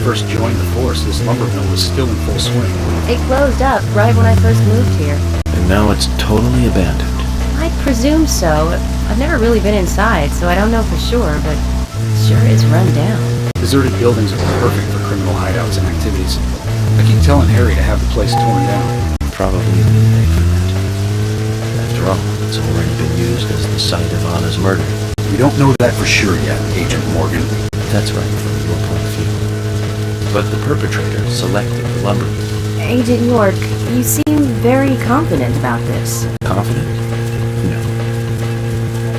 first joined the force, this lumber mill was still in full swing. It closed up right when I first moved here. And now it's totally abandoned. I presume so. I've never really been inside, so I don't know for sure, but it sure is run down. Deserted buildings are perfect for criminal hideouts and activities. I keep telling Harry to have the place torn down. Probably a little late for that. After all, it's already been used as the site of Anna's murder. We don't know that for sure yet, Agent Morgan. That's right, from your point of view. But the perpetrator selected the lumber. Agent York, you seem very confident about this. Confident? No.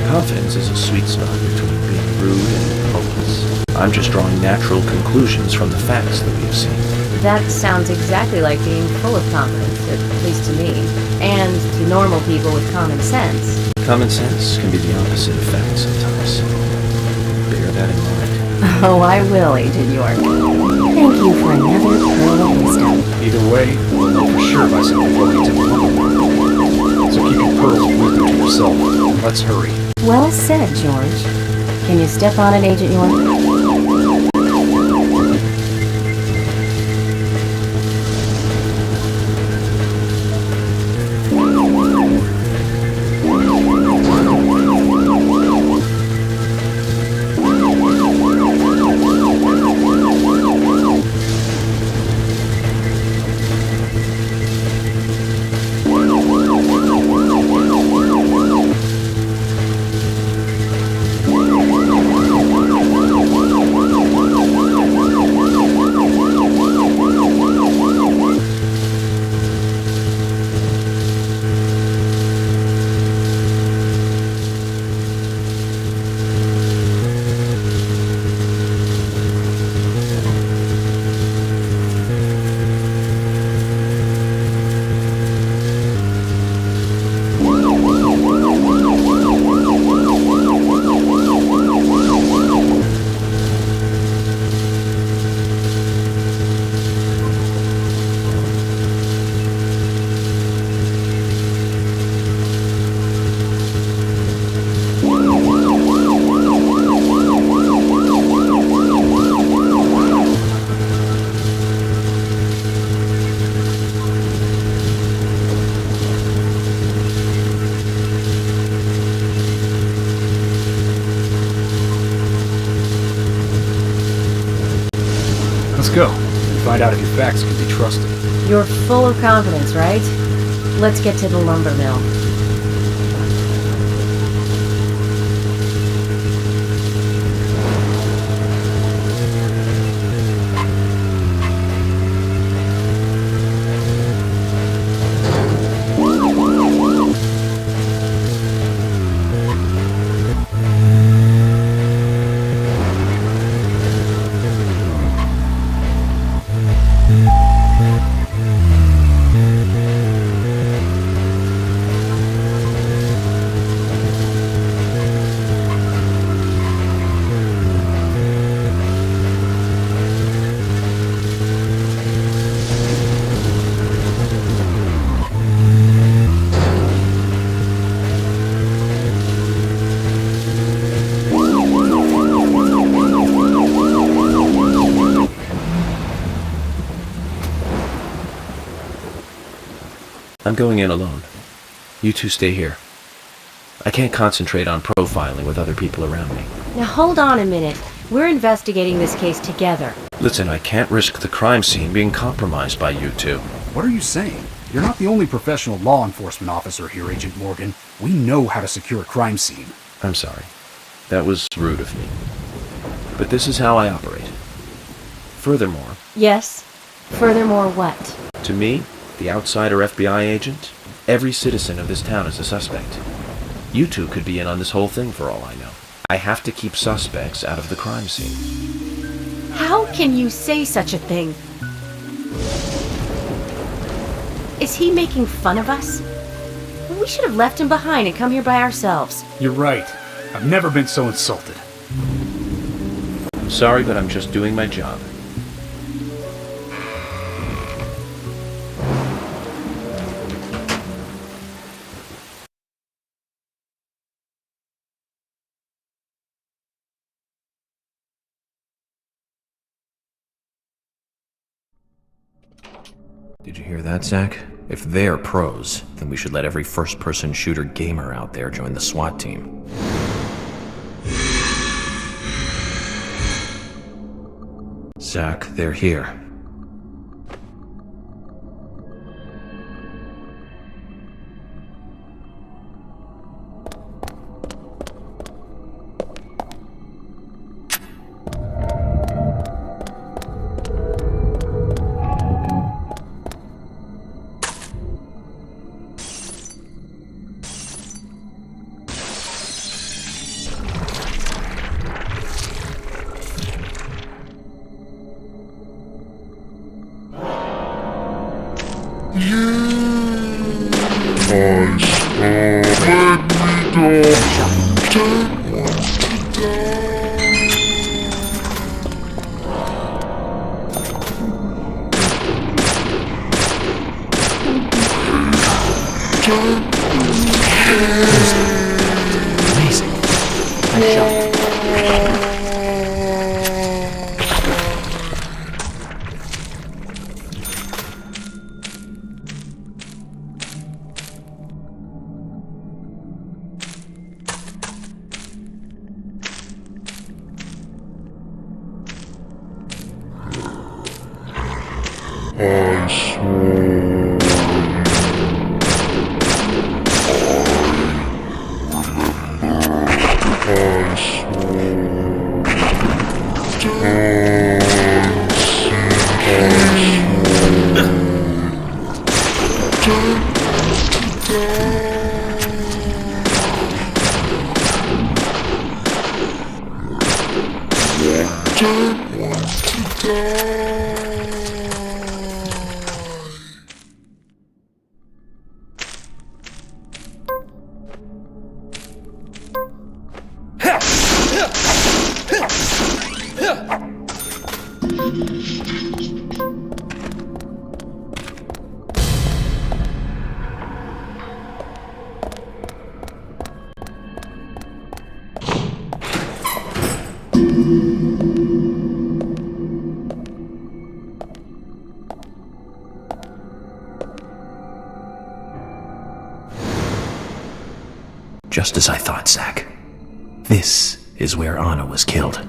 Confidence is a sweet spot between being rude and hopeless. I'm just drawing natural conclusions from the facts that we've seen. That sounds exactly like being full of confidence, at least to me. And to normal people with common sense. Common sense can be the opposite of fact sometimes. Bear that in mind. Oh, I will, Agent York. Thank you for another pearl of wisdom. Either way, we'll know for sure by simply going to the lumber mill. So keep your pearls of wisdom to yourself. Let's hurry. Well said, George. Can you step on it, Agent York? Let's go and find out if your facts can be trusted. You're full of confidence, right? Let's get to the lumber mill. I'm going in alone. You two stay here. I can't concentrate on profiling with other people around me. Now hold on a minute. We're investigating this case together. Listen, I can't risk the crime scene being compromised by you two. What are you saying? You're not the only professional law enforcement officer here, Agent Morgan. We know how to secure a crime scene. I'm sorry. That was rude of me. But this is how I operate. Furthermore... Yes? Furthermore what? To me, the outsider FBI agent, every citizen of this town is a suspect. You two could be in on this whole thing for all I know. I have to keep suspects out of the crime scene. How can you say such a thing? Is he making fun of us? We should have left him behind and come here by ourselves. You're right. I've never been so insulted. I'm sorry, but I'm just doing my job. Did you hear that, Zach? If they're pros, then we should let every first-person shooter gamer out there join the SWAT team. Zach, they're here. Amazing. Nice shot. Just as I thought, Zach. This is where Anna was killed.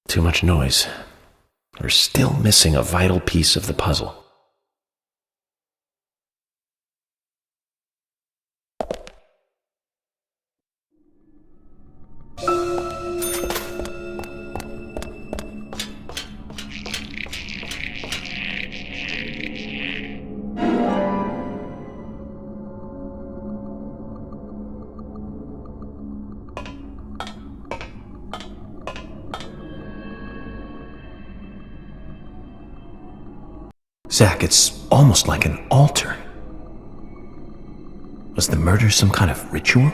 Too much noise. We're still missing a vital piece of the puzzle. Zach, it's almost like an altar. Was the murder some kind of ritual?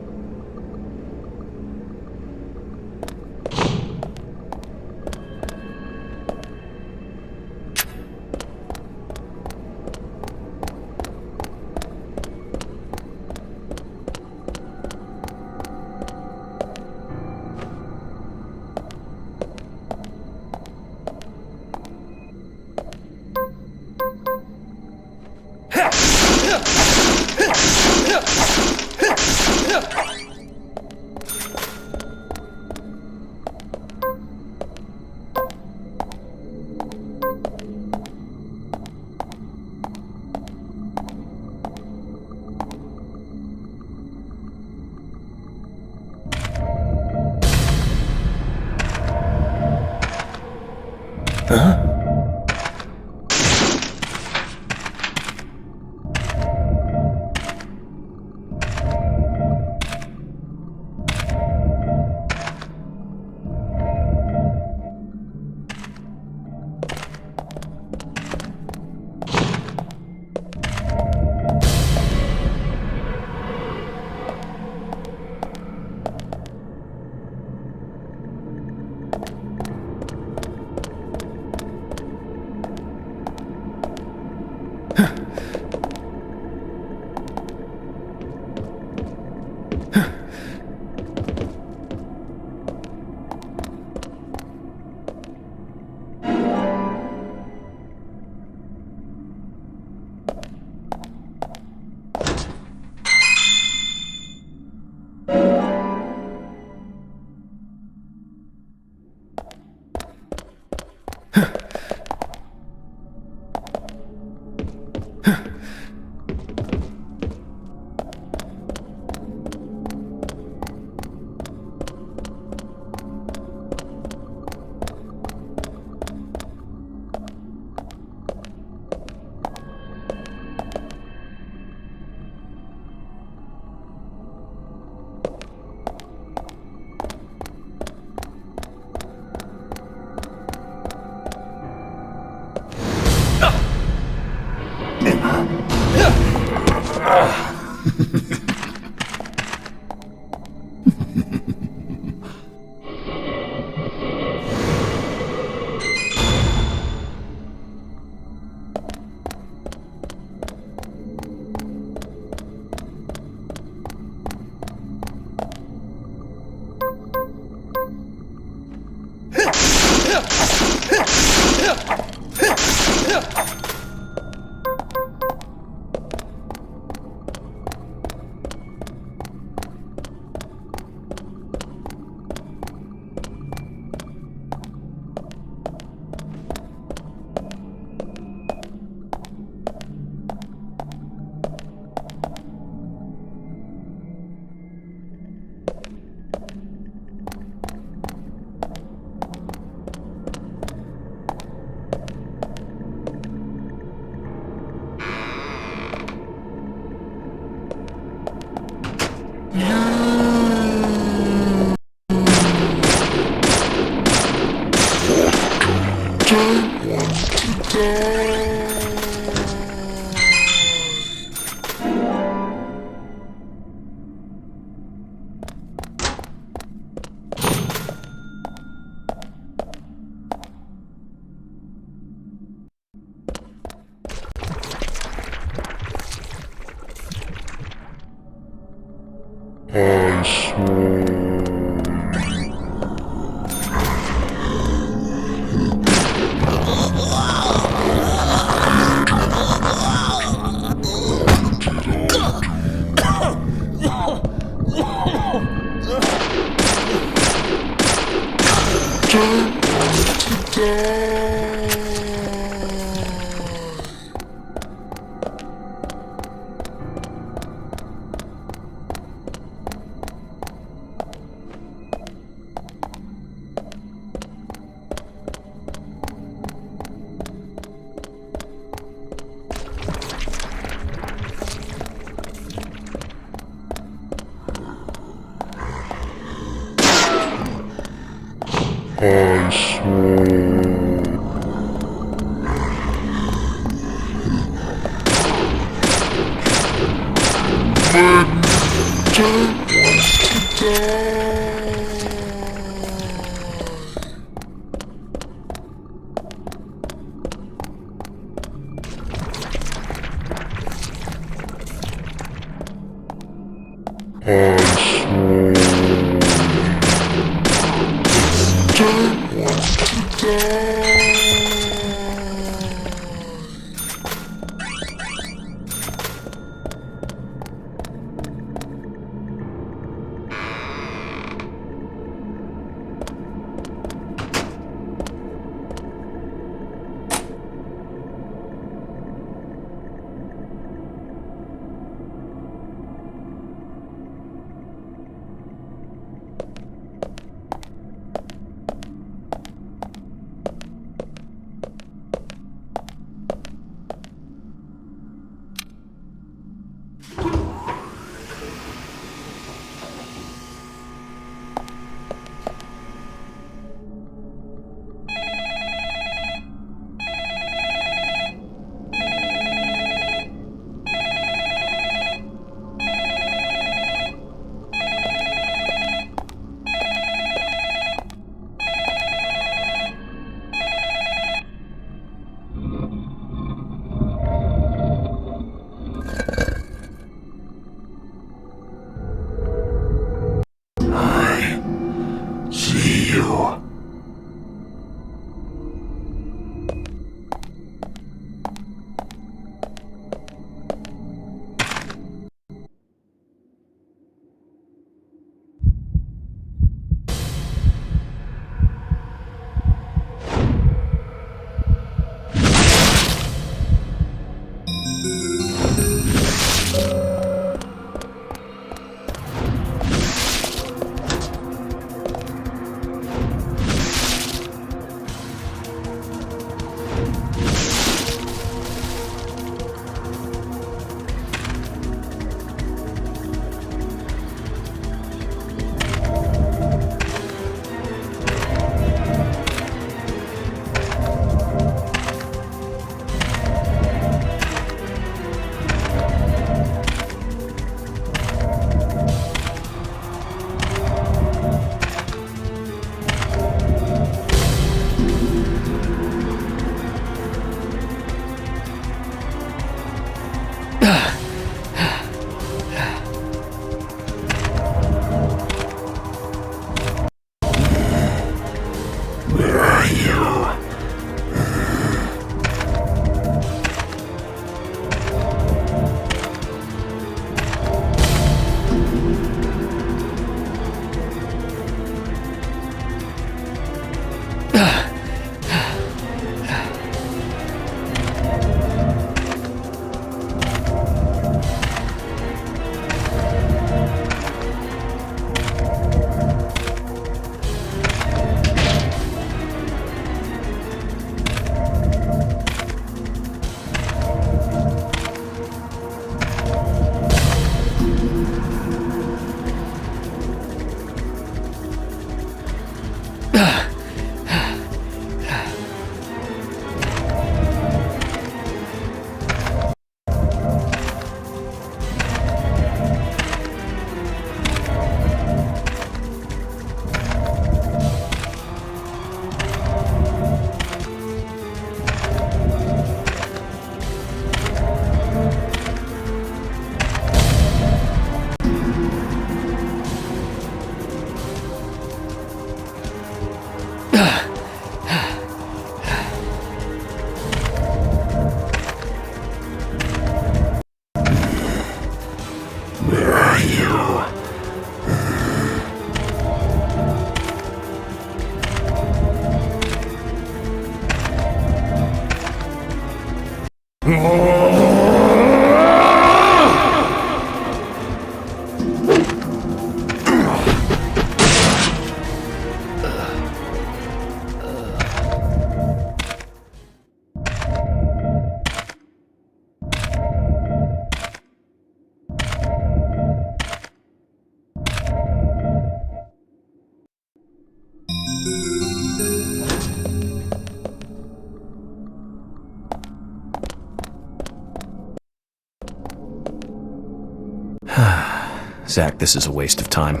Zach, this is a waste of time.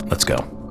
Let's go.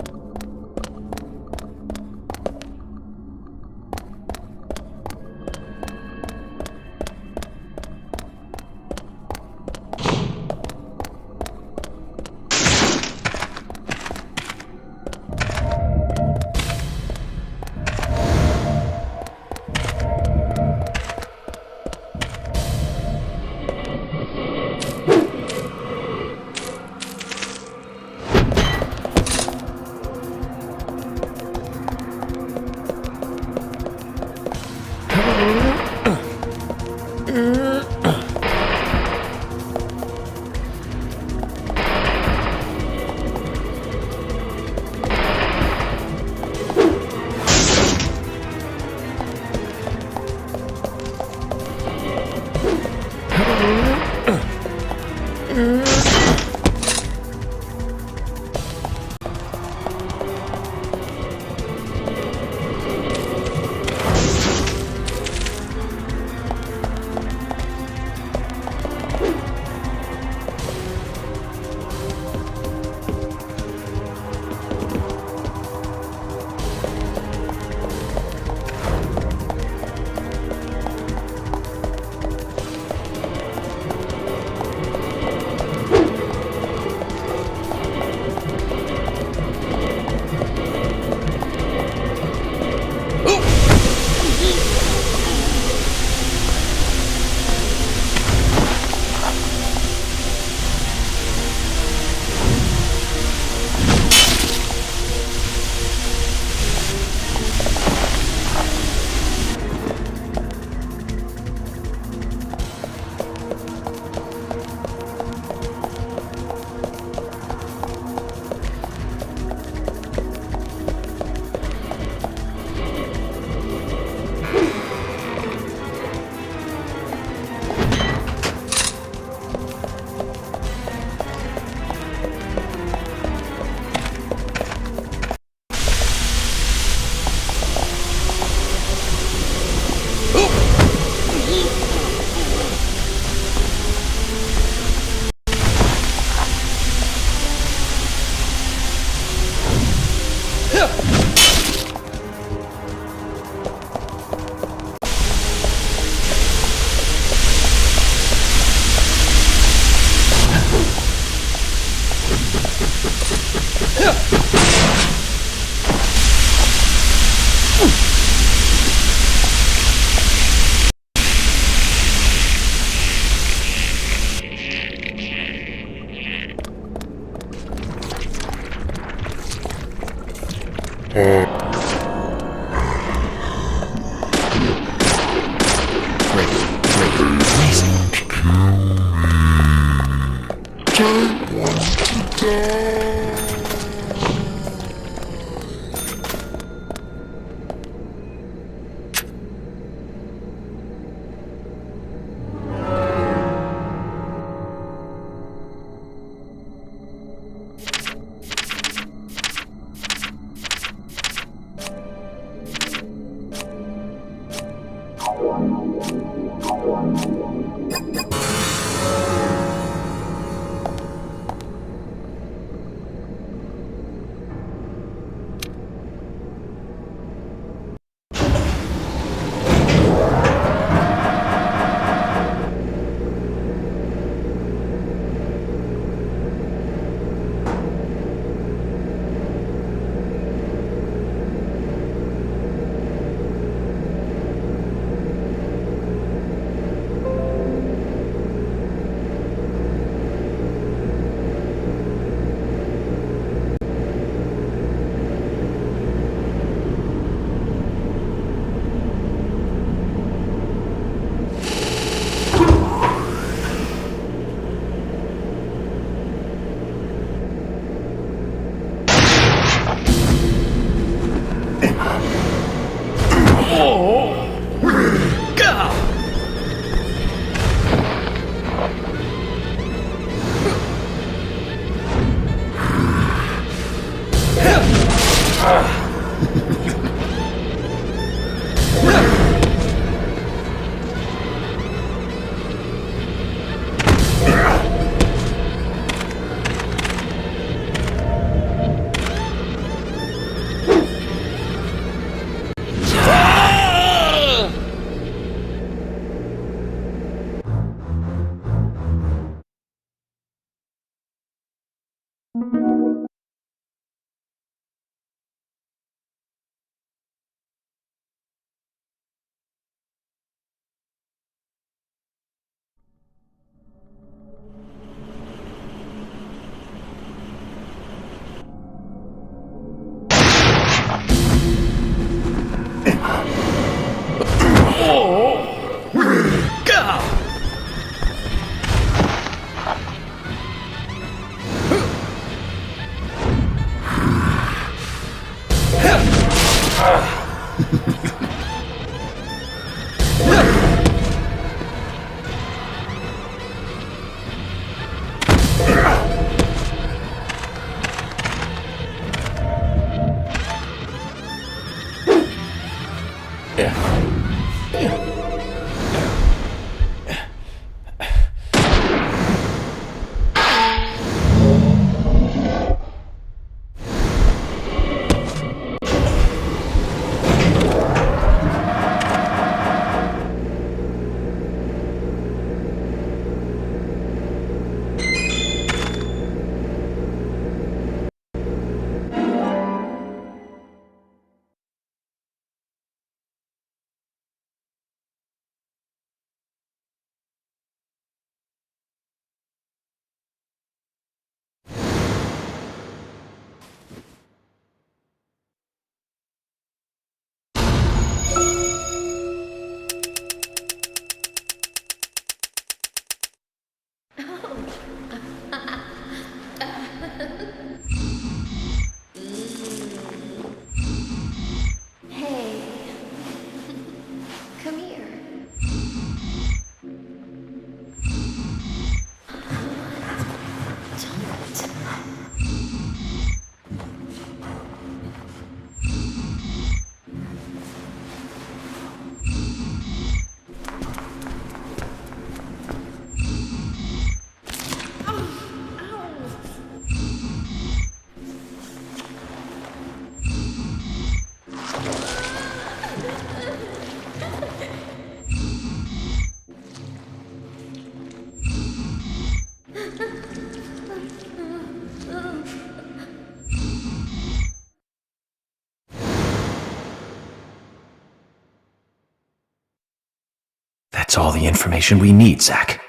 That's all the information we need, Zach.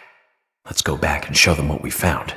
Let's go back and show them what we found.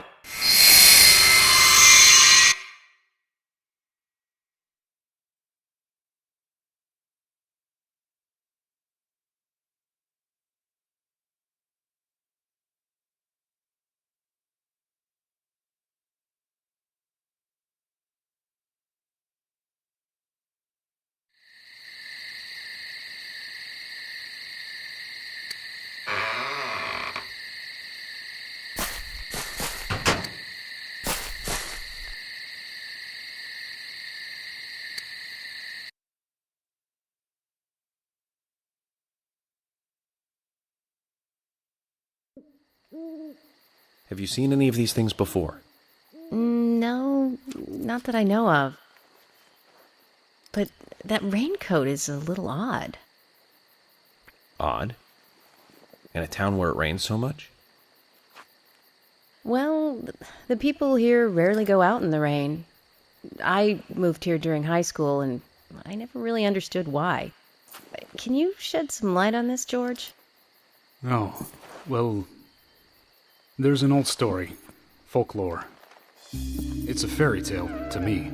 Have you seen any of these things before? No, not that I know of. But that raincoat is a little odd. Odd? In a town where it rains so much? Well, the people here rarely go out in the rain. I moved here during high school, and I never really understood why. Can you shed some light on this, George? Oh, well, there's an old story, folklore. It's a fairy tale, to me.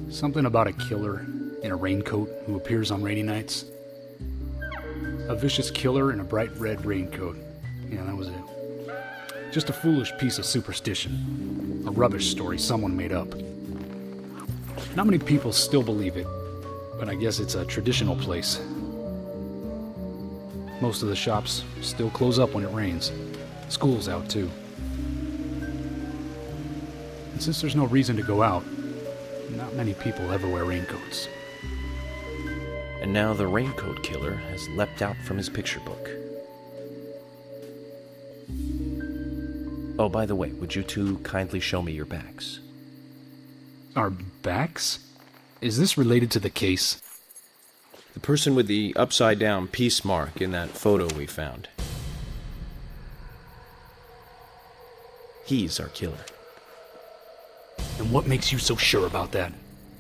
Something about a killer in a raincoat who appears on rainy nights. A vicious killer in a bright red raincoat. Yeah, that was it. Just a foolish piece of superstition. A rubbish story someone made up. Not many people still believe it, but I guess it's a traditional place. Most of the shops still close up when it rains. School's out, too. And since there's no reason to go out, not many people ever wear raincoats. And now the raincoat killer has leapt out from his picture book. Oh, by the way, would you two kindly show me your backs? Our backs? Is this related to the case? The person with the upside-down peace mark in that photo we found. He's our killer. And what makes you so sure about that?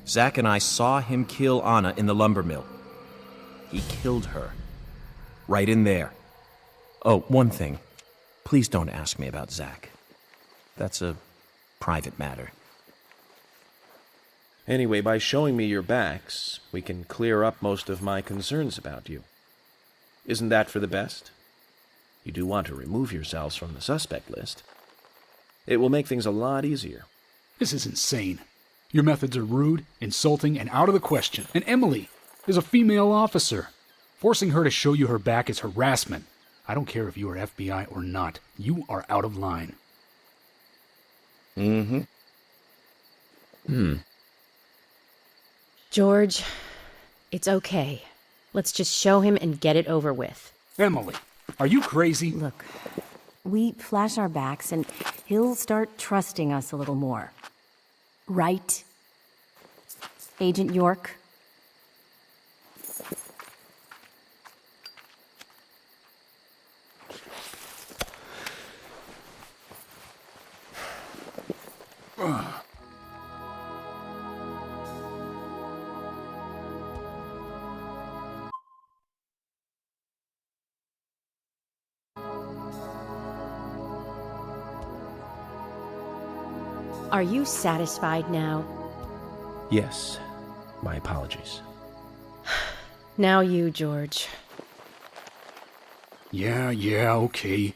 Zach and I saw him kill Anna in the lumber mill. He killed her. Right in there. Oh, one thing. Please don't ask me about Zach. That's a private matter. Anyway, by showing me your backs, we can clear up most of my concerns about you. Isn't that for the best? You do want to remove yourselves from the suspect list. It will make things a lot easier. This is insane. Your methods are rude, insulting, and out of the question. And Emily is a female officer. Forcing her to show you her back is harassment. I don't care if you are FBI or not. You are out of line. George, it's okay. Let's just show him and get it over with. Emily, are you crazy? Look, we flash our backs and he'll start trusting us a little more. Right? Agent York? Are you satisfied now? Yes, my apologies. Now you, George. Yeah, okay.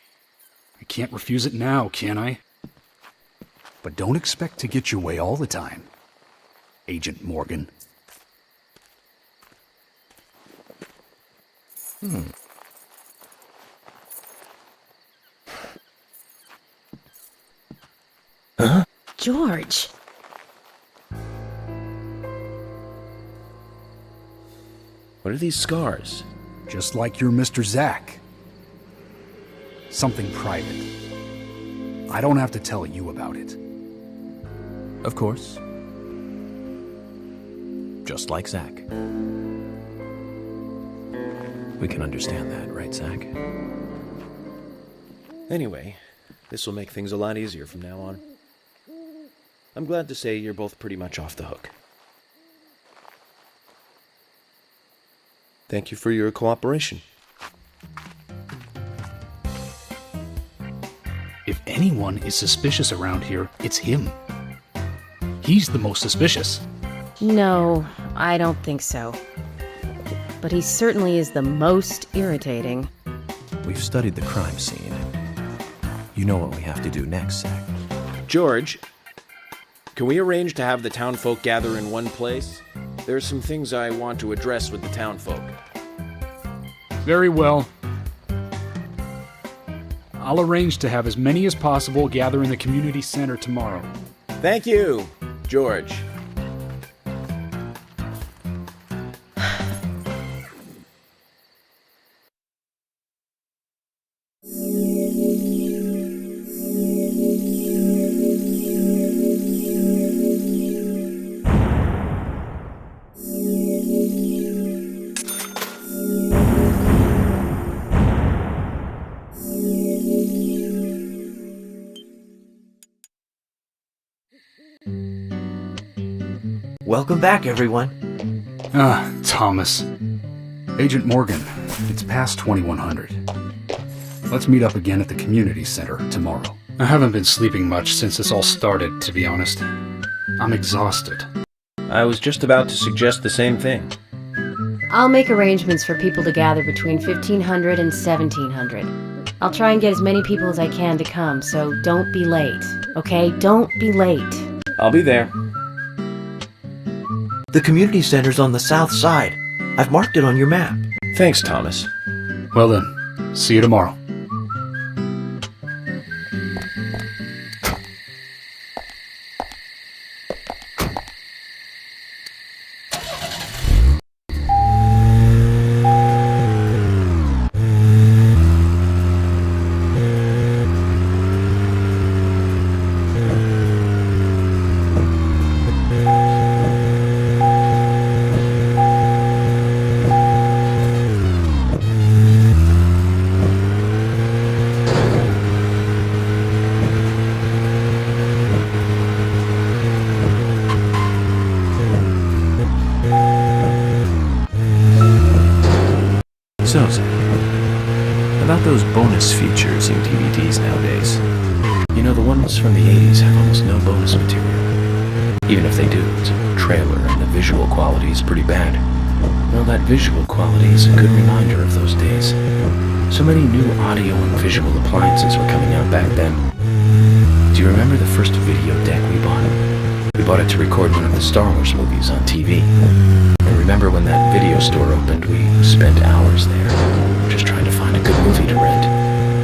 I can't refuse it now, can I? But don't expect to get your way all the time, Agent Morgan. George! What are these scars? Just like your Mr. Zach. Something private. I don't have to tell you about it. Of course. Just like Zach. We can understand that, right, Zach? Anyway, this will make things a lot easier from now on. I'm glad to say you're both pretty much off the hook. Thank you for your cooperation. anyone is suspicious around here, it's him. He's the most suspicious. No, I don't think so. But he certainly is the most irritating. We've studied the crime scene. You know what we have to do next, Zach. George, can we arrange to have the townfolk gather in one place? There's some things I want to address with the townfolk. Very well. I'll arrange to have as many as possible gather in the community center tomorrow. Thank you, George. Welcome back, everyone. Thomas. Agent Morgan, it's past 2100. Let's meet up again at the community center tomorrow. I haven't been sleeping much since this all started, to be honest. I'm exhausted. I was just about to suggest the same thing. I'll make arrangements for people to gather between 1500 and 1700. I'll try and get as many people as I can to come, so don't be late, okay? Don't be late. I'll be there. The community center's on the south side. I've marked it on your map. Thanks, Thomas. Well then, see you tomorrow. So, Zach, about those bonus features in DVDs nowadays. You know, the ones from the 80s have almost no bonus material. Even if they do, it's a trailer and the visual quality is pretty bad. Well, that visual quality is a good reminder of those days. So many new audio and visual appliances were coming out back then. Do you remember the first video deck we bought? We bought it to record one of the Star Wars movies on TV. And remember when that video store opened, we spent hours there, just trying to find a good movie to rent.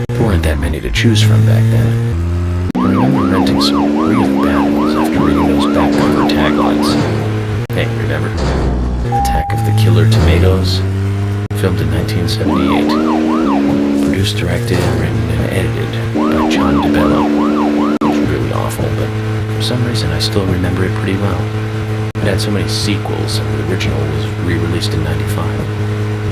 There weren't that many to choose from back then. I remember renting some really bad ones after reading those back cover taglines. Hey, remember? Attack of the Killer Tomatoes? Filmed in 1978. Produced, directed, written, and edited by John DeBello. It was really awful, but for some reason I still remember it pretty well. It had so many sequels, and the original was re-released in 95.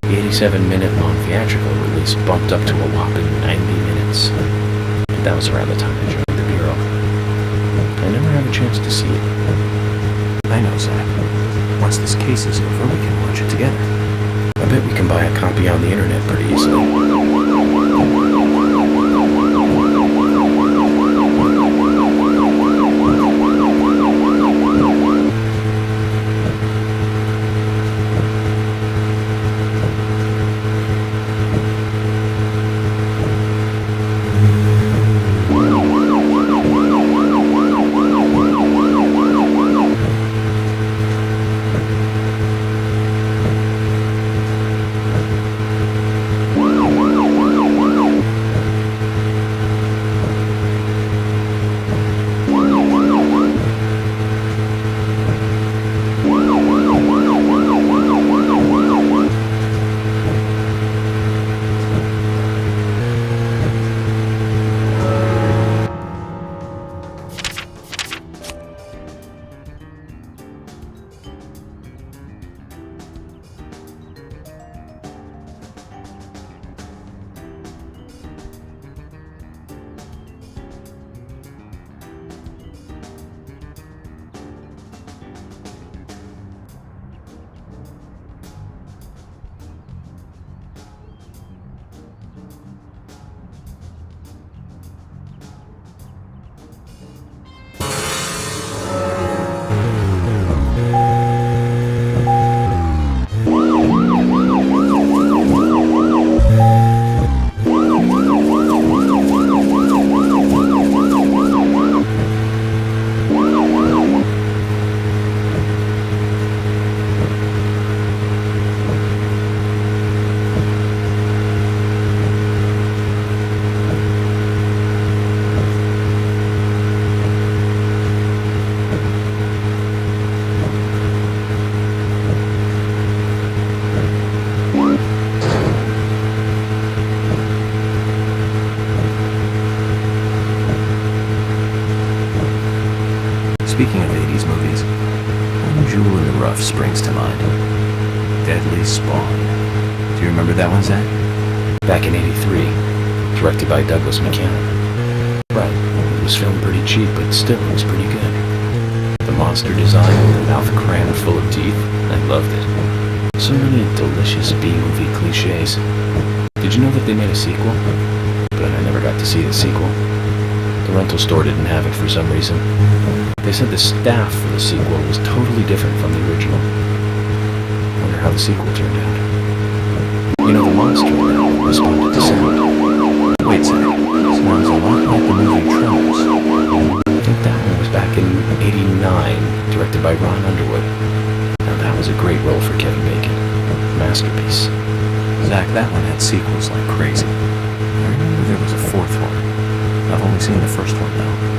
The 87-minute non-theatrical release bumped up to a whopping 90 minutes. But that was around the time I joined the Bureau. I never had a chance to see it. I know, Zach. Once this case is over, we can watch it together. I bet we can buy a copy on the internet pretty easily. Speaking of 80s movies, one Jewel in the Rough springs to mind. Deadly Spawn. Do you remember that one, Zach? Back in '83, directed by Douglas McCann. Right, it was filmed pretty cheap, but still it was pretty good. The monster design, the mouth crammed full of teeth, I loved it. So many delicious B-movie cliches. Did you know that they made a sequel? But I never got to see the sequel. The rental store didn't have it for some reason. They said the staff for the sequel was totally different from the original. Wonder how the sequel turned out. You know, the monster now responded to sound. Wait a second. Sounds a lot like the movie Tremors. I think that one was back in '89, directed by Ron Underwood. Now that was a great role for Kevin Bacon. Masterpiece. Zach, that one had sequels like crazy. I remember there was a fourth one. I've only seen the first one though.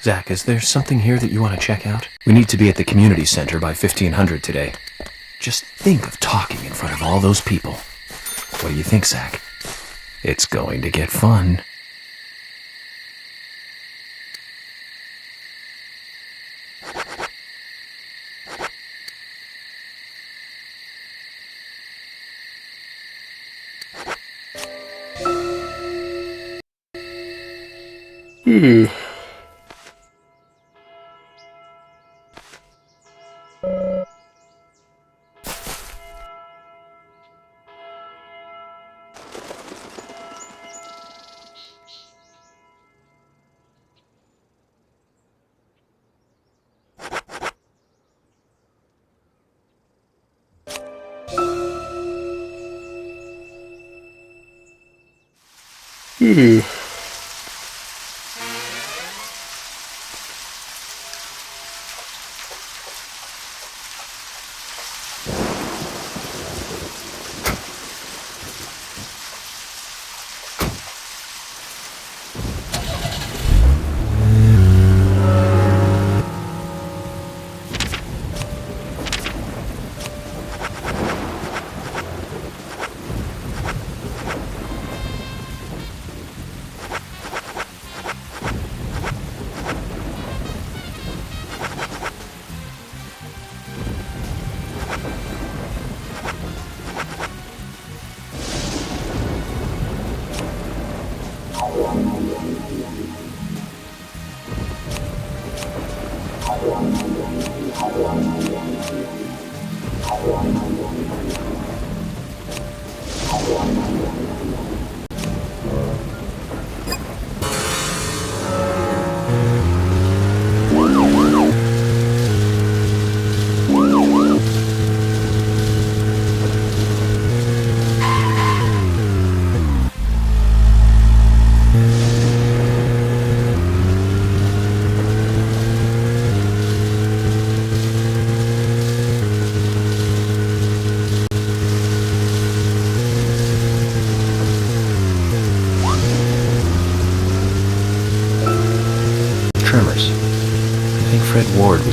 Zach, is there something here that you want to check out? We need to be at the community center by 1500 today. Just think of talking in front of all those people. What do you think, Zach? It's going to get fun.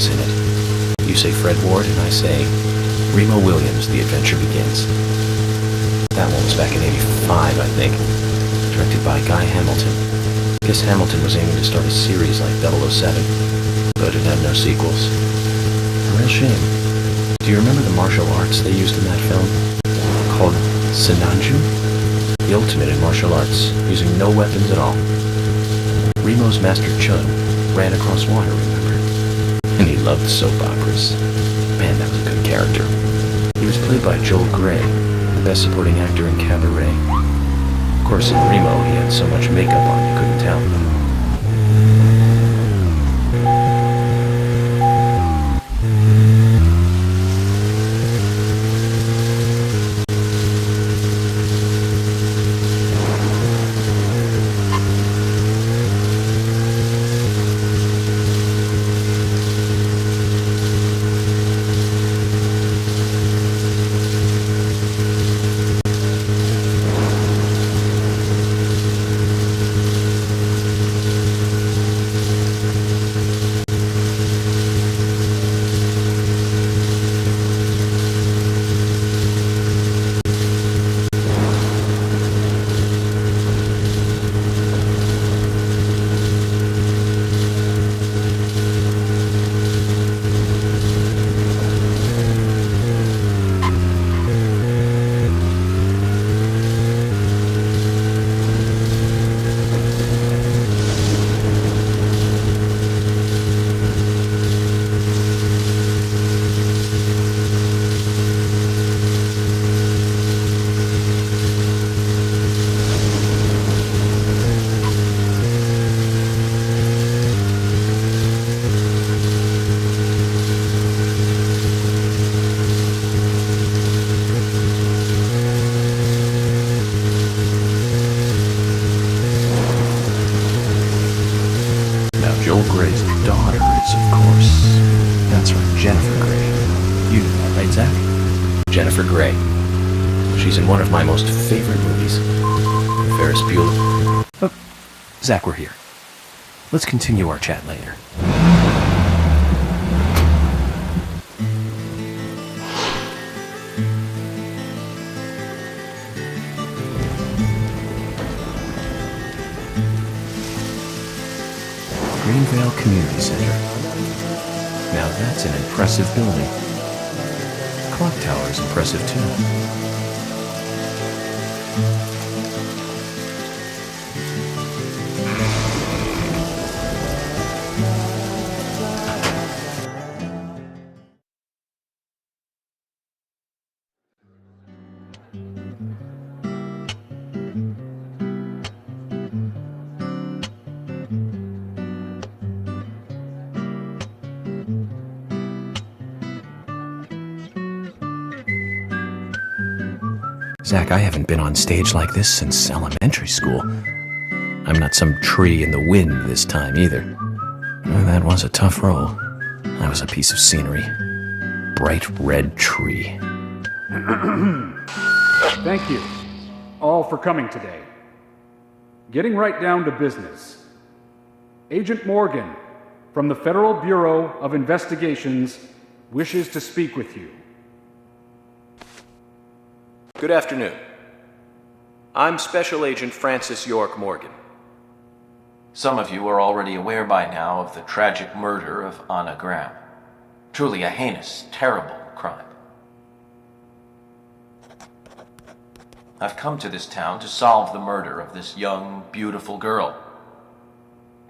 names in it. You say Fred Ward, and I say Remo Williams, The Adventure Begins. That one was back in '85, I think. Directed by Guy Hamilton. Guess Hamilton was aiming to start a series like 007, but it had no sequels. A real shame. Do you remember the martial arts they used in that film? Called Sinanju? The ultimate in martial arts, using no weapons at all. Remo's Master Chun ran across water, remember? And he loved soap operas. Man, that was a good character. He was played by Joel Grey, the best supporting actor in Cabaret. Of course, in Remo, he had so much makeup on you couldn't tell. Joel Grey's daughter is, of course, that's right, Jennifer Grey. You know that, right, Zach? Jennifer Grey. She's in one of my most favorite movies, Ferris Bueller. Oh, Zach, we're here. Let's continue our chat later. Greenvale Community Center. Now that's an impressive building. Clock tower is impressive too. Zach, I haven't been on stage like this since elementary school. I'm not some tree in the wind this time either. That was a tough role. I was a piece of scenery. Bright red tree. Thank you, all, for coming today. Getting right down to business. Agent Morgan, from the Federal Bureau of Investigations, wishes to speak with you. Good afternoon. I'm Special Agent Francis York Morgan. Some of you are already aware by now of the tragic murder of Anna Graham. Truly a heinous, terrible crime. I've come to this town to solve the murder of this young, beautiful girl,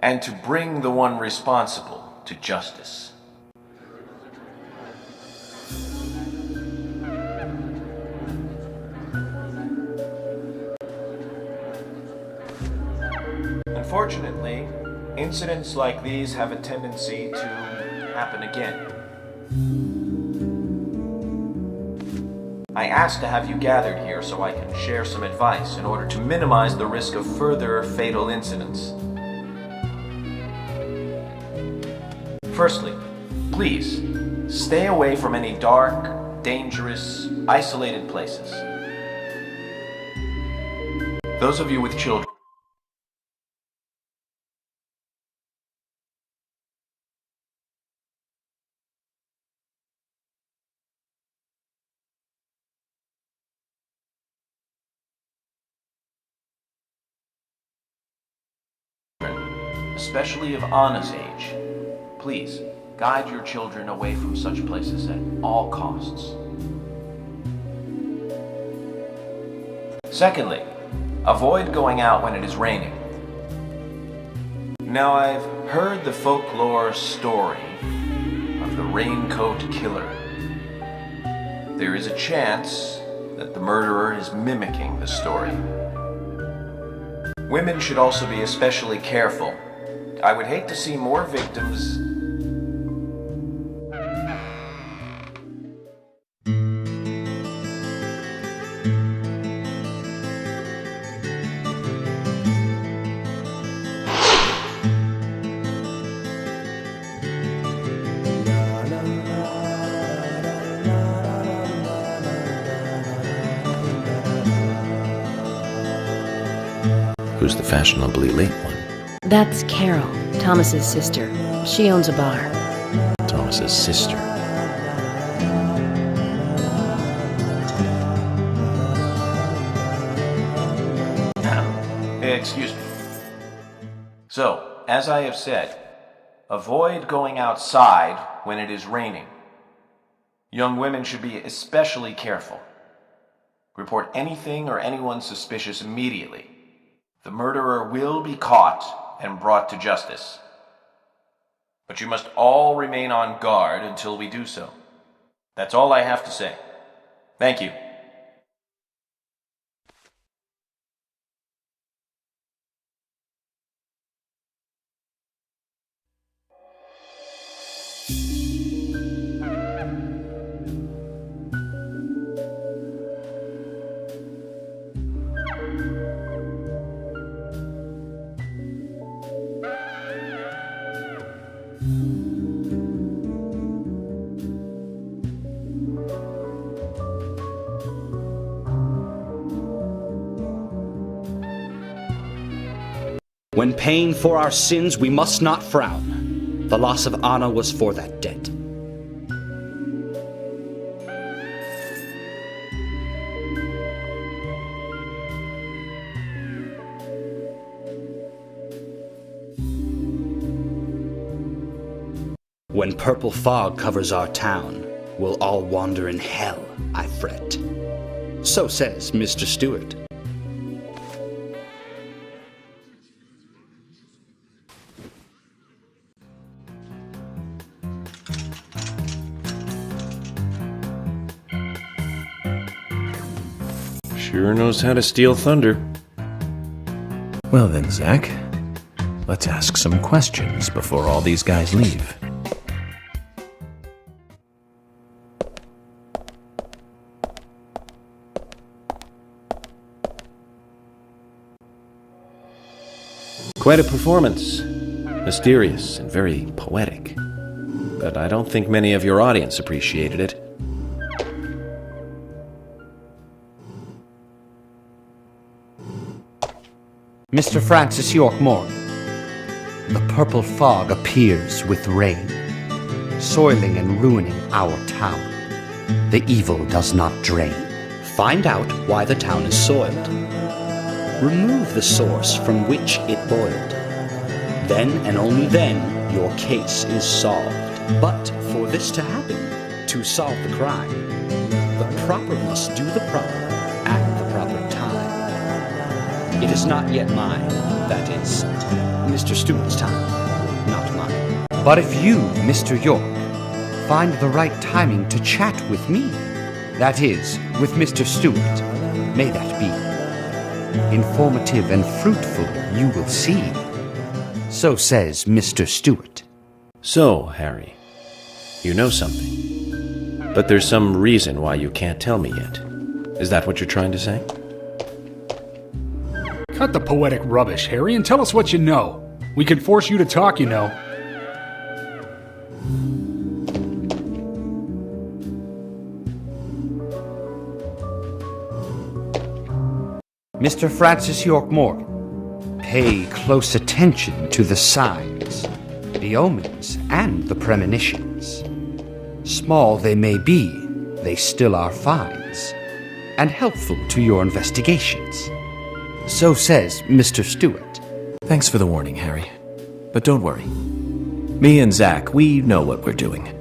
and to bring the one responsible to justice. Unfortunately, incidents like these have a tendency to happen again. I asked to have you gathered here so I can share some advice in order to minimize the risk of further fatal incidents. Firstly, please, stay away from any dark, dangerous, isolated places. Those of you with children, especially of Anna's age. Please, guide your children away from such places at all costs. Secondly, avoid going out when it is raining. Now, I've heard the folklore story of the raincoat killer. There is a chance that the murderer is mimicking the story. Women should also be especially careful. I would hate to see more victims. Who's the fashionably late one? That's Carol, Thomas's sister. She owns a bar. Thomas's sister. Excuse me. So, as I have said, avoid going outside when it is raining. Young women should be especially careful. Report anything or anyone suspicious immediately. The murderer will be caught and brought to justice. But you must all remain on guard until we do so. That's all I have to say. Thank you. When paying for our sins, we must not frown. The loss of Anna was for that debt. When purple fog covers our town, we'll all wander in hell, I fret. So says Mr. Stewart. Sure knows how to steal thunder. Well then, Zach, let's ask some questions before all these guys leave. Quite a performance. Mysterious and very poetic. But I don't think many of your audience appreciated it. Mr. Francis York Morgan, the purple fog appears with rain, soiling and ruining our town. The evil does not drain. Find out why the town is soiled. Remove the source from which it boiled. Then and only then your case is solved. But for this to happen, to solve the crime, the proper must do the proper at the proper time. It is not yet mine, that is, Mr. Stewart's time, not mine. But if you, Mr. York, find the right timing to chat with me, that is, with Mr. Stewart, may that be. Informative and fruitful you will see. So says Mr. Stewart. So, Harry, you know something. But there's some reason why you can't tell me yet. Is that what you're trying to say? Cut the poetic rubbish, Harry, and tell us what you know. We can force you to talk, you know. Mr. Francis York Morgan, pay close attention to the signs, the omens, and the premonitions. Small they may be, they still are finds, and helpful to your investigations. So says Mr. Stewart. Thanks for the warning, Harry. But don't worry. Me and Zach, we know what we're doing.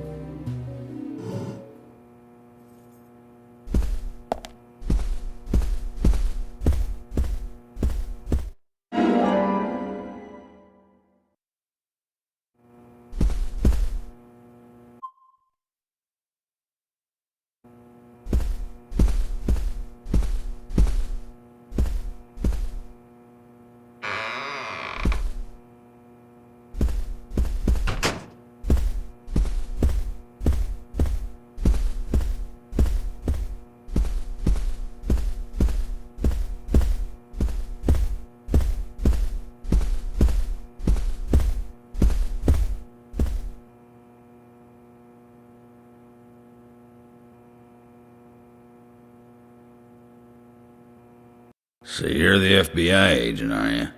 So you're the FBI agent, are you?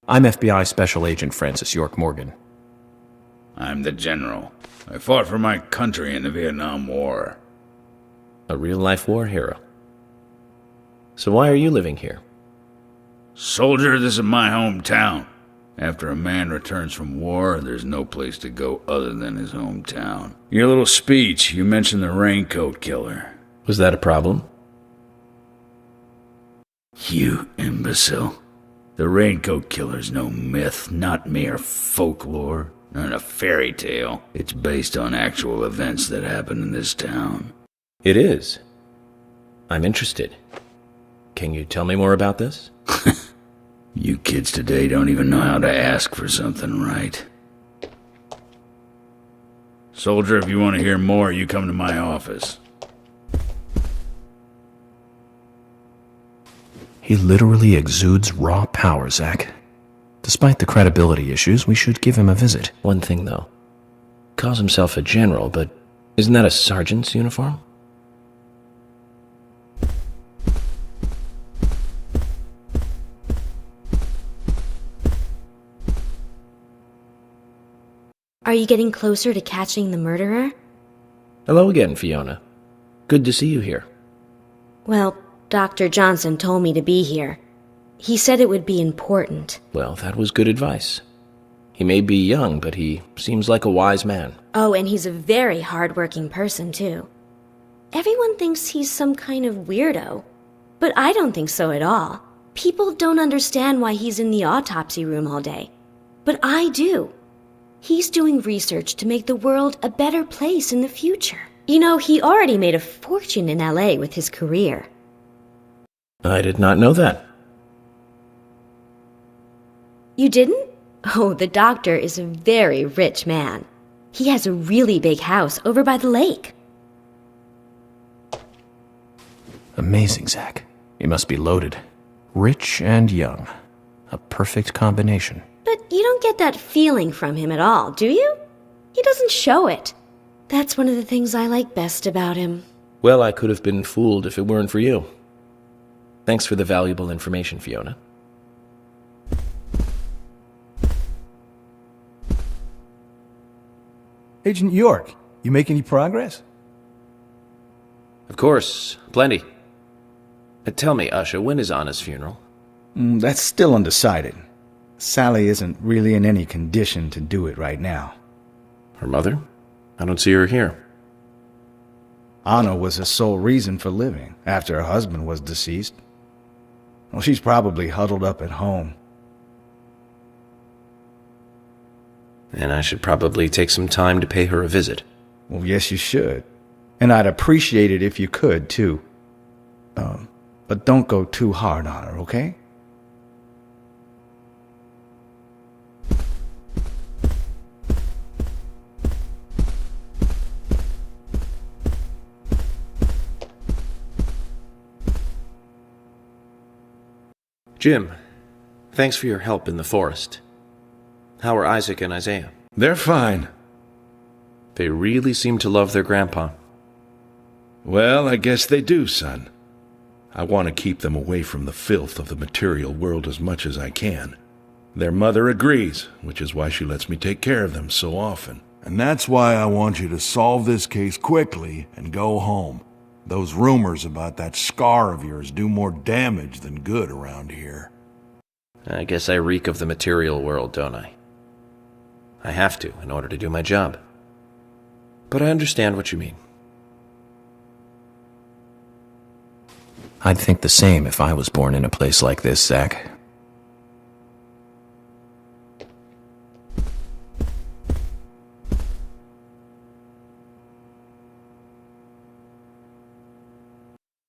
I'm FBI Special Agent Francis York Morgan. I'm the general. I fought for my country in the Vietnam War. A real-life war hero. So why are you living here? Soldier, this is my hometown. After a man returns from war, there's no place to go other than his hometown. Your little speech, you mentioned the raincoat killer. Was that a problem? You imbecile. The raincoat killer's no myth, not mere folklore, not a fairy tale. It's based on actual events that happened in this town. It is. I'm interested. Can you tell me more about this? You kids today don't even know how to ask for something right. Soldier, if you want to hear more, you come to my office. He literally exudes raw power, Zach. Despite the credibility issues, we should give him a visit. One thing, though. Calls himself a general, but isn't that a sergeant's uniform? Are you getting closer to catching the murderer? Hello again, Fiona. Good to see you here. Well, Dr. Johnson told me to be here. He said it would be important. Well, that was good advice. He may be young, but he seems like a wise man. Oh, and he's a very hard-working person, too. Everyone thinks he's some kind of weirdo, but I don't think so at all. People don't understand why he's in the autopsy room all day, but I do. He's doing research to make the world a better place in the future. You know, he already made a fortune in LA with his career. I did not know that. You didn't? Oh, the doctor is a very rich man. He has a really big house over by the lake. Amazing, Zach. He must be loaded. Rich and young. A perfect combination. But you don't get that feeling from him at all, do you? He doesn't show it. That's one of the things I like best about him. Well, I could have been fooled if it weren't for you. Thanks for the valuable information, Fiona. Agent York, you make any progress? Of course, plenty. Tell me, Usha, when is Anna's funeral? That's still undecided. Sally isn't really in any condition to do it right now. Her mother? I don't see her here. Anna was her sole reason for living after her husband was deceased. Well, she's probably huddled up at home. And I should probably take some time to pay her a visit. Well, yes, you should. And I'd appreciate it if you could, too. But don't go too hard on her, okay? Jim, thanks for your help in the forest. How are Isaac and Isaiah? They're fine. They really seem to love their grandpa. Well, I guess they do, son. I want to keep them away from the filth of the material world as much as I can. Their mother agrees, which is why she lets me take care of them so often. And that's why I want you to solve this case quickly and go home. Those rumors about that scar of yours do more damage than good around here. I guess I reek of the material world, don't I? I have to, in order to do my job. But I understand what you mean. I'd think the same if I was born in a place like this, Zach.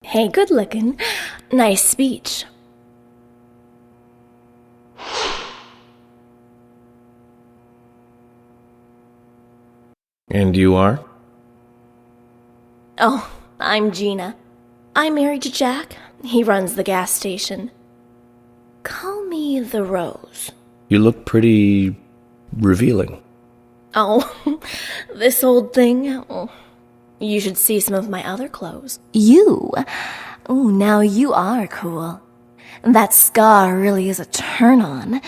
Hey, good looking. Nice speech. And you are? Oh, I'm Gina. I'm married to Jack. He runs the gas station. Call me the Rose. You look pretty revealing. Oh, this old thing. Oh, you should see some of my other clothes. You? Oh, now you are cool. That scar really is a turn-on.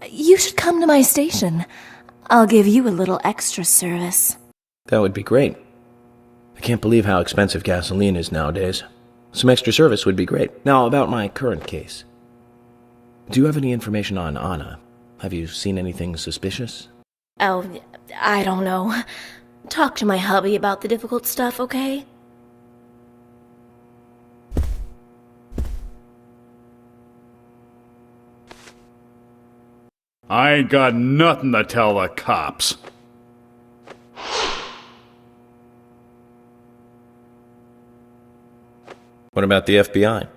You should come to my station. I'll give you a little extra service. That would be great. I can't believe how expensive gasoline is nowadays. Some extra service would be great. Now, about my current case. Do you have any information on Anna? Have you seen anything suspicious? Oh, I don't know. Talk to my hubby about the difficult stuff, okay? I ain't got nothing to tell the cops. What about the FBI?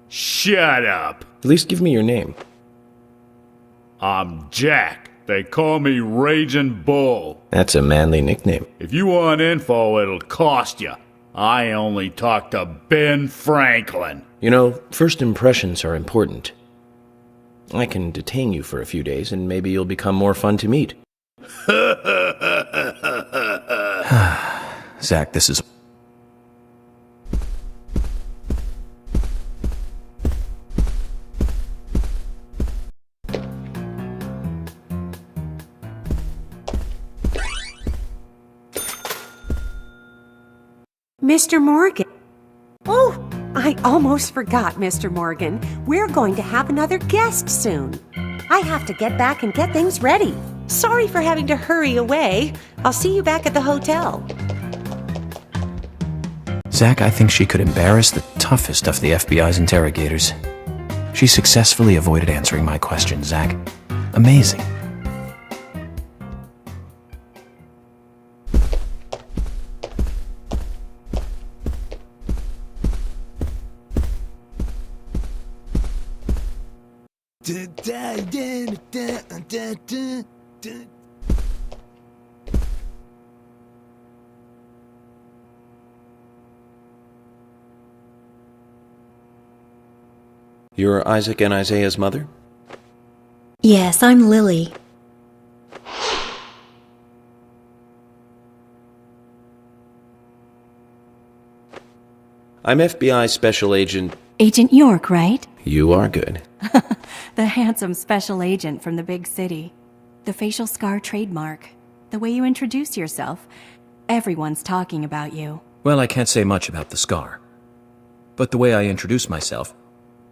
Shut up. At least give me your name. I'm Jack. They call me Raging Bull. That's a manly nickname. If you want info, it'll cost you. I only talk to Ben Franklin. You know, first impressions are important. I can detain you for a few days, and maybe you'll become more fun to meet. Zach, this is... Mr. Morgan. Oh, I almost forgot, Mr. Morgan. We're going to have another guest soon. I have to get back and get things ready. Sorry for having to hurry away. I'll see you back at the hotel. Zach, I think she could embarrass the toughest of the FBI's interrogators. She successfully avoided answering my question, Zach. Amazing. You're Isaac and Isaiah's mother? Yes, I'm Lily. I'm FBI Special Agent... Agent York, right? You are good. The handsome special agent from the big city. The facial scar trademark. The way you introduce yourself. Everyone's talking about you. Well, I can't say much about the scar. But the way I introduce myself,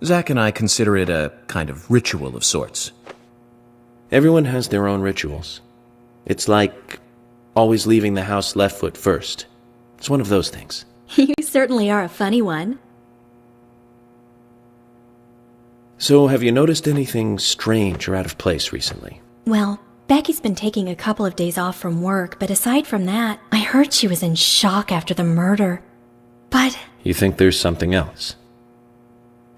Zach and I consider it a kind of ritual of sorts. Everyone has their own rituals. It's like always leaving the house left foot first. It's one of those things. You certainly are a funny one. So, have you noticed anything strange or out of place recently? Well, Becky's been taking a couple of days off from work, but aside from that, I heard she was in shock after the murder. But... You think there's something else?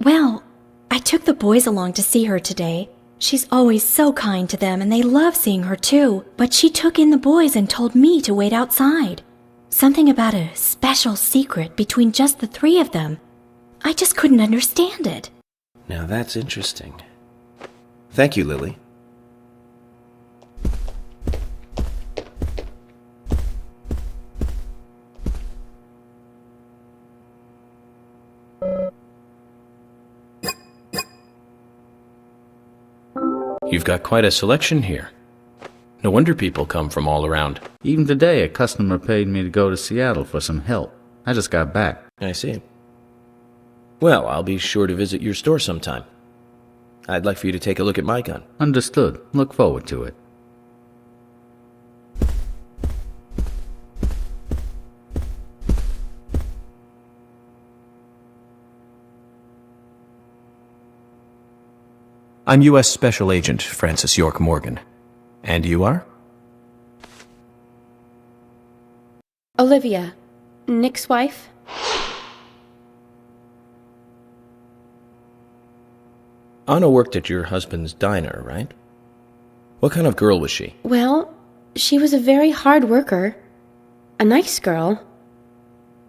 Well, I took the boys along to see her today. She's always so kind to them, and they love seeing her too. But she took in the boys and told me to wait outside. Something about a special secret between just the three of them. I just couldn't understand it. Now that's interesting. Thank you, Lily. You've got quite a selection here. No wonder people come from all around. Even today, a customer paid me to go to Seattle for some help. I just got back. I see. Well, I'll be sure to visit your store sometime. I'd like for you to take a look at my gun. Understood. Look forward to it. I'm U.S. Special Agent Francis York Morgan. And you are? Olivia, Nick's wife. Anna worked at your husband's diner, right? What kind of girl was she? Well, she was a very hard worker. A nice girl.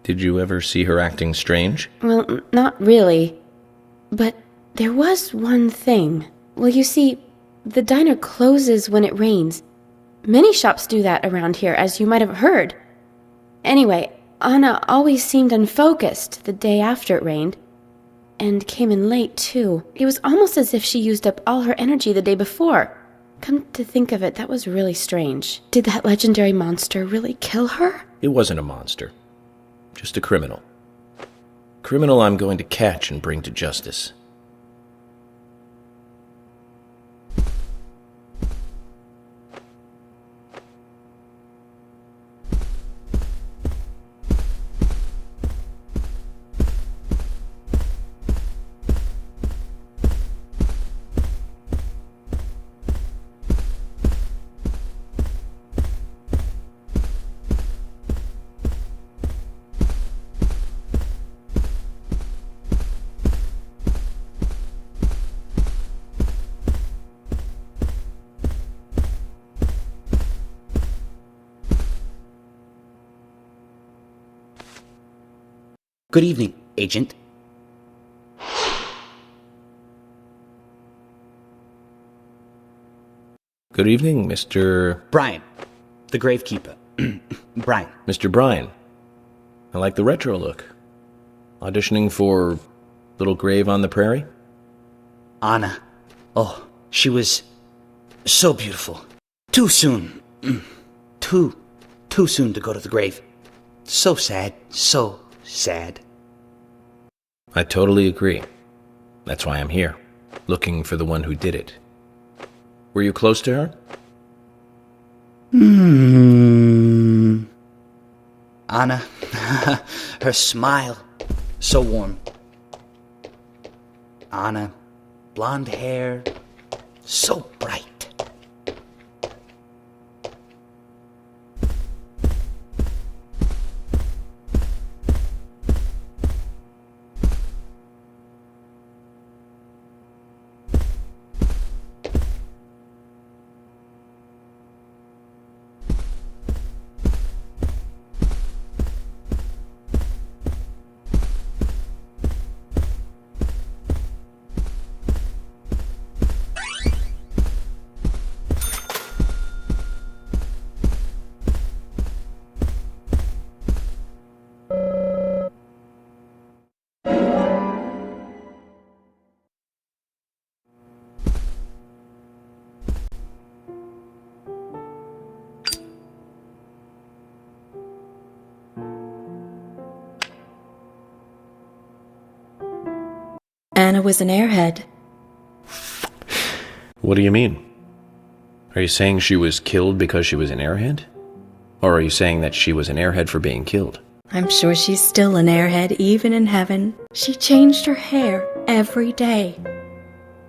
Did you ever see her acting strange? Well, not really. But there was one thing. Well, you see, the diner closes when it rains. Many shops do that around here, as you might have heard. Anyway, Anna always seemed unfocused the day after it rained. And came in late, too. It was almost as if she used up all her energy the day before. Come to think of it, that was really strange. Did that legendary monster really kill her? It wasn't a monster. Just a criminal. Criminal I'm going to catch and bring to justice. Good evening, Agent. Good evening, Mr. Brian, the gravekeeper. Brian. Mr. Brian. I like the retro look. Auditioning for Little Grave on the Prairie? Anna. Oh, she was so beautiful. Too soon. Too soon to go to the grave. So sad. So sad. I totally agree. That's why I'm here, looking for the one who did it. Were you close to her? Anna, her smile, so warm. Anna, blonde hair, so bright. Anna was an airhead. What do you mean? Are you saying she was killed because she was an airhead? Or are you saying that she was an airhead for being killed? I'm sure she's still an airhead even in heaven. She changed her hair every day.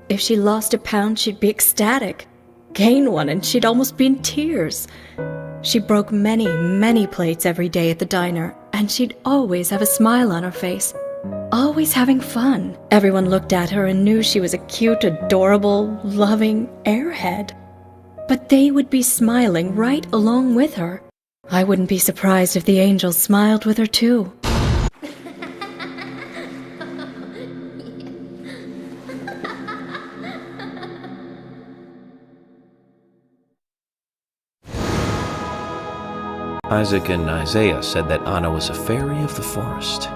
If she lost a pound, she'd be ecstatic. Gain one, and she'd almost be in tears. She broke many, many plates every day at the diner, and she'd always have a smile on her face. Always having fun. Everyone looked at her and knew she was a cute, adorable, loving airhead. But they would be smiling right along with her. I wouldn't be surprised if the angels smiled with her too. Isaac and Isaiah said that Anna was a fairy of the forest,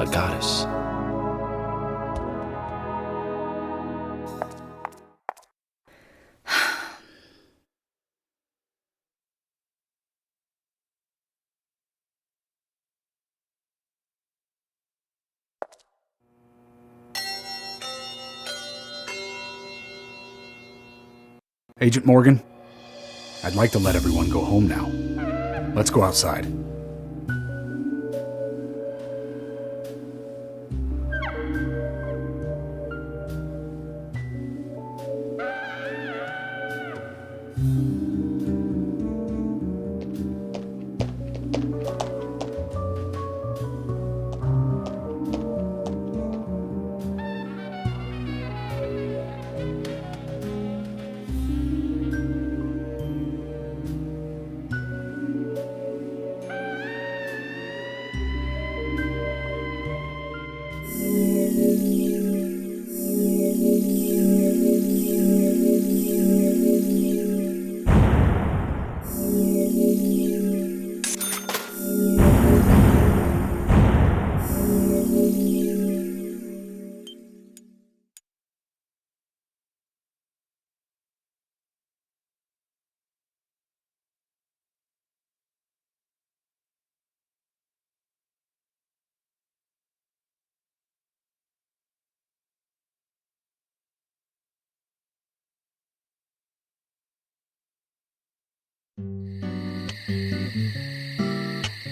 a goddess. Agent Morgan, I'd like to let everyone go home now. Let's go outside.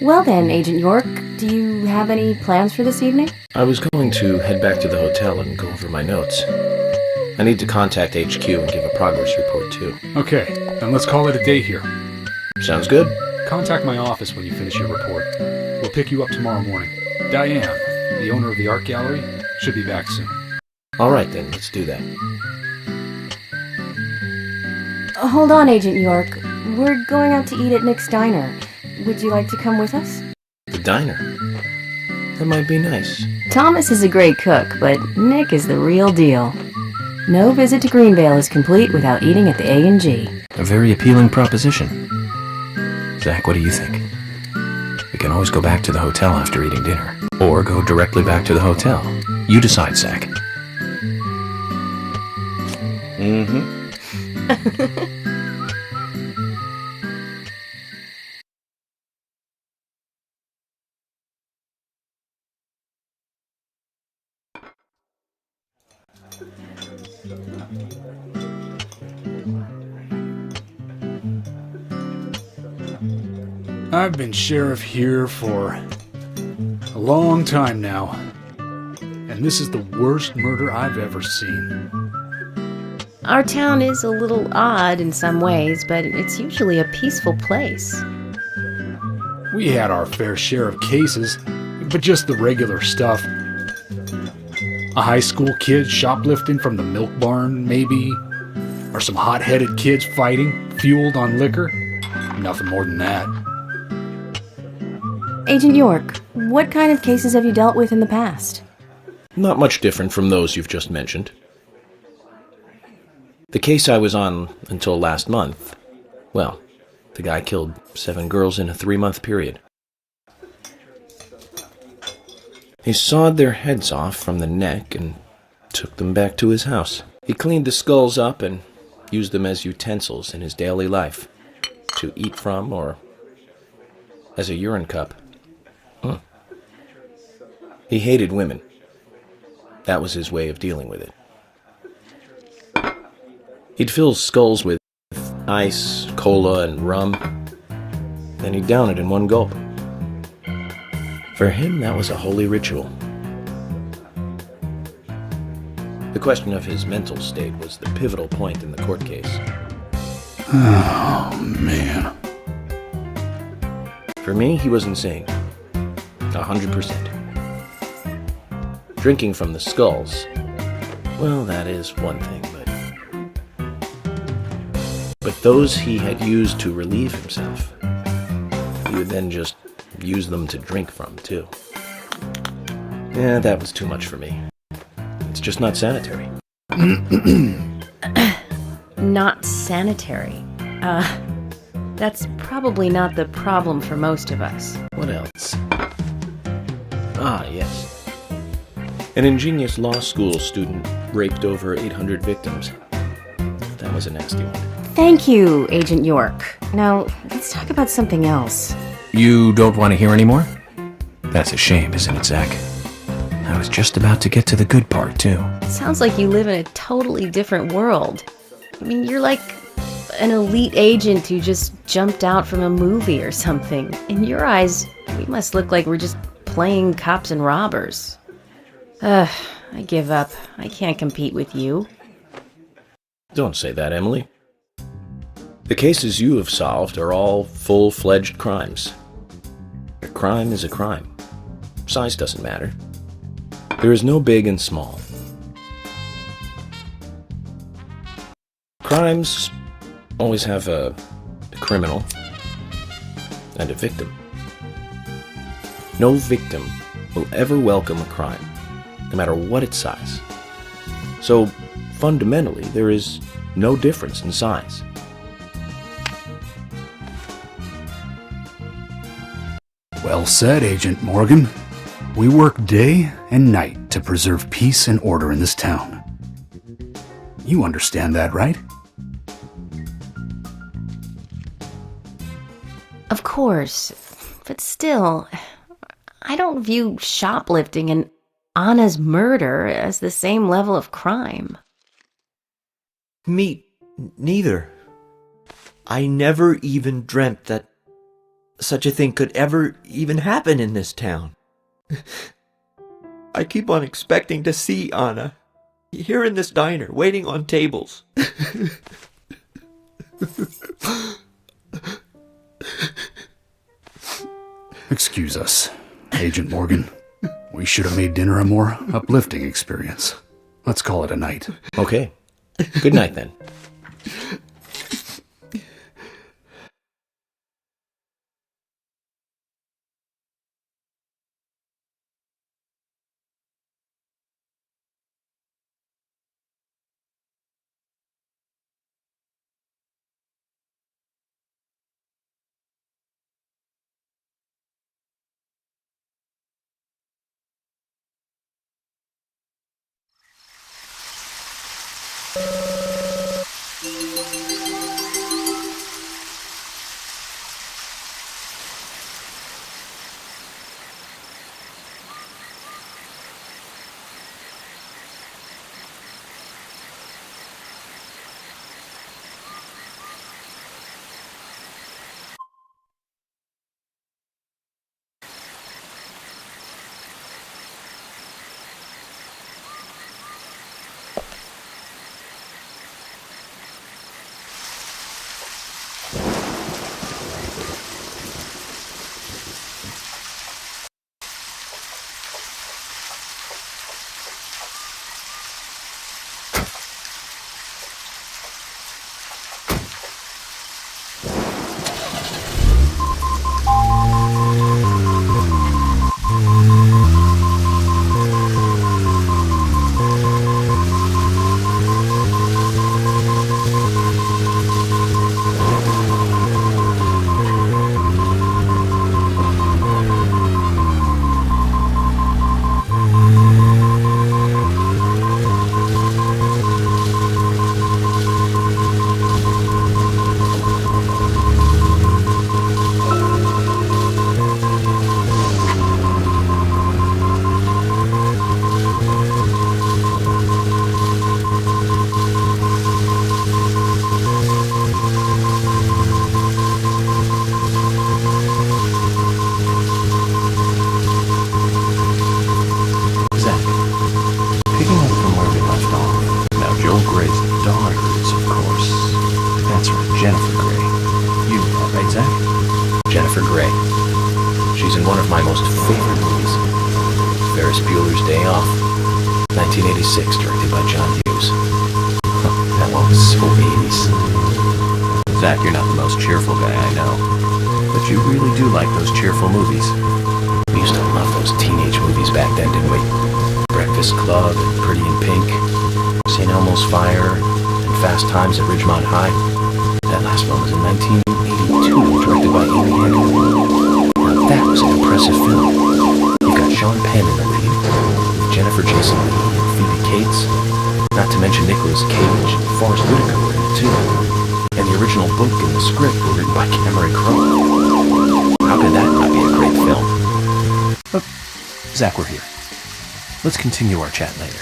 Well then, Agent York, do you have any plans for this evening? I was going to head back to the hotel and go over my notes. I need to contact HQ and give a progress report, too. Okay, then let's call it a day here. Sounds good. Contact my office when you finish your report. We'll pick you up tomorrow morning. Diane, the owner of the art gallery, should be back soon. All right, then. Let's do that. Hold on, Agent York. We're going out to eat at Nick's Diner. Would you like to come with us? The diner? That might be nice. Thomas is a great cook, but Nick is the real deal. No visit to Greenvale is complete without eating at the A&G. A very appealing proposition. Zach, what do you think? We can always go back to the hotel after eating dinner. Or go directly back to the hotel. You decide, Zach. I've been sheriff here for a long time now, and this is the worst murder I've ever seen. Our town is a little odd in some ways, but it's usually a peaceful place. We had our fair share of cases, but just the regular stuff. A high school kid shoplifting from the milk barn, maybe? Or some hot-headed kids fighting, fueled on liquor? Nothing more than that. Agent York, what kind of cases have you dealt with in the past? Not much different from those you've just mentioned. The case I was on until last month, well, the guy killed 7 girls in a 3-month period. He sawed their heads off from the neck and took them back to his house. He cleaned the skulls up and used them as utensils in his daily life, to eat from or as a urine cup. He hated women. That was his way of dealing with it. He'd fill skulls with ice, cola, and rum. Then he'd down it in one gulp. For him, that was a holy ritual. The question of his mental state was the pivotal point in the court case. Oh, man. For me, he was insane. 100%. Drinking from the skulls, well, that is one thing, but those he had used to relieve himself, he would then just use them to drink from, too. Yeah, that was too much for me. It's just not sanitary. Not sanitary. That's probably not the problem for most of us. What else? Ah, yes. An ingenious law school student raped over 800 victims. That was a nasty one. Thank you, Agent York. Now, let's talk about something else. You don't want to hear anymore? That's a shame, isn't it, Zach? I was just about to get to the good part, too. Sounds like you live in a totally different world. I mean, you're like an elite agent who just jumped out from a movie or something. In your eyes, we must look like we're just playing cops and robbers. I give up. I can't compete with you. Don't say that, Emily. The cases you have solved are all full-fledged crimes. A crime is a crime. Size doesn't matter. There is no big and small. Crimes always have a criminal and a victim. No victim will ever welcome a crime, no matter what its size. So, fundamentally, there is no difference in size. Well said, Agent Morgan. We work day and night to preserve peace and order in this town. You understand that, right? Of course, but still, I don't view shoplifting and Anna's murder as the same level of crime. Me neither. I never even dreamt that such a thing could ever even happen in this town. I keep on expecting to see Anna here in this diner, waiting on tables. Excuse us, Agent Morgan. We should have made dinner a more uplifting experience. Let's call it a night. Okay. Good night, then. Jennifer Grey. She's in one of my most favorite movies, Ferris Bueller's Day Off, 1986, directed by John Hughes. That one was so 80s. Zach, you're not the most cheerful guy I know, but you really do like those cheerful movies. We used to love those teenage movies back then, didn't we? Breakfast Club and Pretty in Pink, St. Elmo's Fire, and Fast Times at Ridgemont High. That last one was in 1982, directed by Amy Hennig. Now that was an impressive film. You've got Sean Penn in the lead, with Jennifer Jason Leigh and Phoebe Cates, not to mention Nicolas Cage and Forrest Whitaker were in it too. And the original book and the script were written by Cameron Crowe. How could that not be a great film? But, Zach, we're here. Let's continue our chat later.